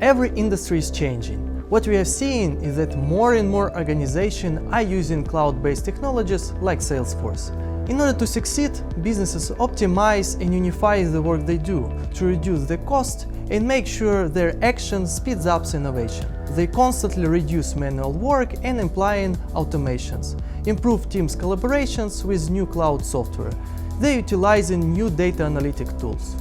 Every industry is changing. What we have seen is that more and more organizations are using cloud-based technologies like Salesforce. In order to succeed, businesses optimize and unify the work they do to reduce the cost and make sure their action speeds up innovation. They constantly reduce manual work and implying automations, improve teams' collaborations with new cloud software. They're utilizing new data analytic tools.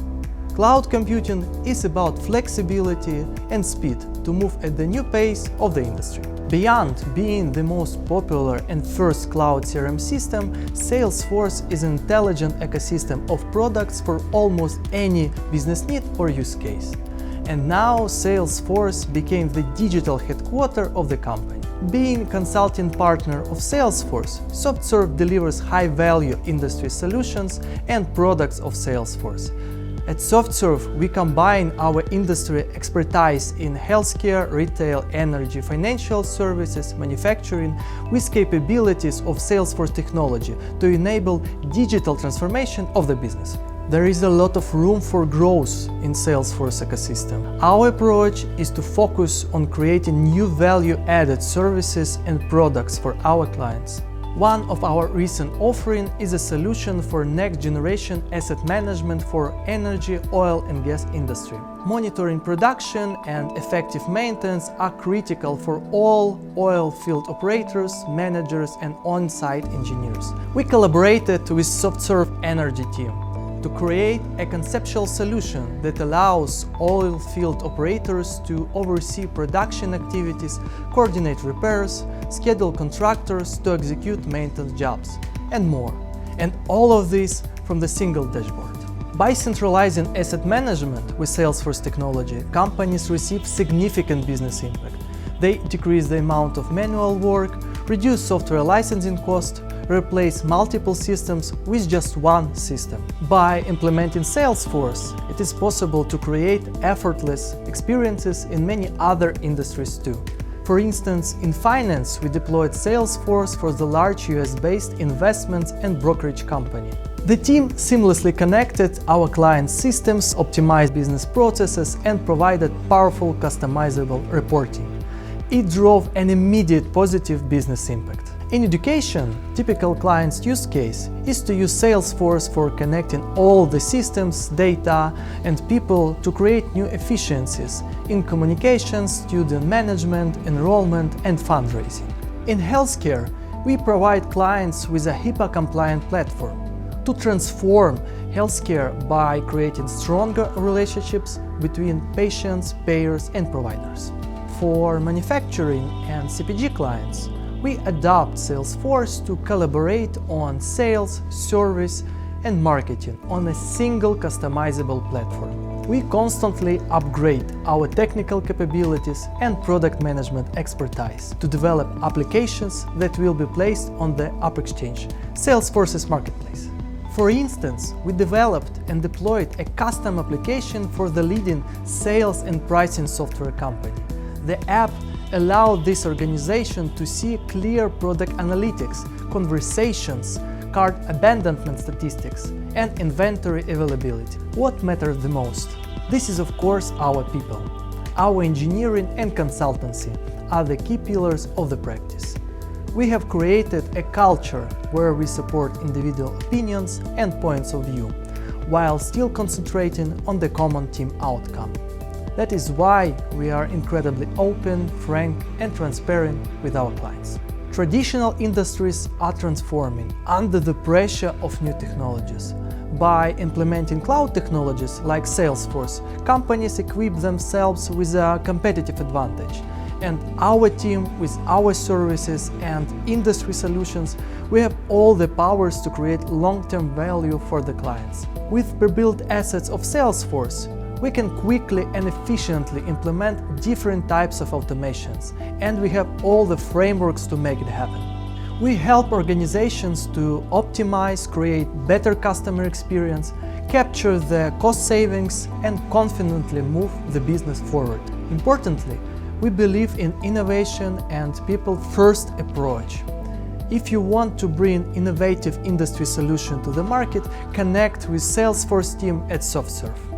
Cloud computing is about flexibility and speed to move at the new pace of the industry. Beyond being the most popular and first cloud CRM system, Salesforce is an intelligent ecosystem of products for almost any business need or use case. And now Salesforce became the digital headquarters of the company. Being a consulting partner of Salesforce, SoftServe delivers high-value industry solutions and products of Salesforce. At SoftServe, we combine our industry expertise in healthcare, retail, energy, financial services, manufacturing with capabilities of Salesforce technology to enable digital transformation of the business. There is a lot of room for growth in Salesforce ecosystem. Our approach is to focus on creating new value-added services and products for our clients. One of our recent offerings is a solution for next-generation asset management for energy, oil and gas industry. Monitoring production and effective maintenance are critical for all oil field operators, managers and on-site engineers. We collaborated with SoftServe Energy team to create a conceptual solution that allows oil field operators to oversee production activities, coordinate repairs, schedule contractors to execute maintenance jobs, and more. And all of this from the single dashboard. By centralizing asset management with Salesforce technology, companies receive significant business impact. They decrease the amount of manual work, reduce software licensing cost, replace multiple systems with just one system. By implementing Salesforce, it is possible to create effortless experiences in many other industries too. For instance, in finance, we deployed Salesforce for the large US-based investments and brokerage company. The team seamlessly connected our client systems, optimized business processes, and provided powerful customizable reporting. It drove an immediate positive business impact. In education, typical client's use case is to use Salesforce for connecting all the systems, data, and people to create new efficiencies in communications, student management, enrollment, and fundraising. In healthcare, we provide clients with a HIPAA-compliant platform to transform healthcare by creating stronger relationships between patients, payers, and providers. For manufacturing and CPG clients, we adopt Salesforce to collaborate on sales, service, and marketing on a single customizable platform. We constantly upgrade our technical capabilities and product management expertise to develop applications that will be placed on the App Exchange, Salesforce's marketplace. For instance, we developed and deployed a custom application for the leading sales and pricing software company. The app allowed this organization to see clear product analytics, conversations, cart abandonment statistics, and inventory availability. What matters the most? This is of course our people. Our engineering and consultancy are the key pillars of the practice. We have created a culture where we support individual opinions and points of view, while still concentrating on the common team outcome. That is why we are incredibly open, frank, and transparent with our clients. Traditional industries are transforming under the pressure of new technologies. By implementing cloud technologies like Salesforce, companies equip themselves with a competitive advantage. And our team, with our services and industry solutions, we have all the powers to create long-term value for the clients. With pre-built assets of Salesforce, we can quickly and efficiently implement different types of automations, and we have all the frameworks to make it happen. We help organizations to optimize, create better customer experience, capture the cost savings, and confidently move the business forward. Importantly, we believe in innovation and people-first approach. If you want to bring innovative industry solution to the market, connect with Salesforce team at SoftServe.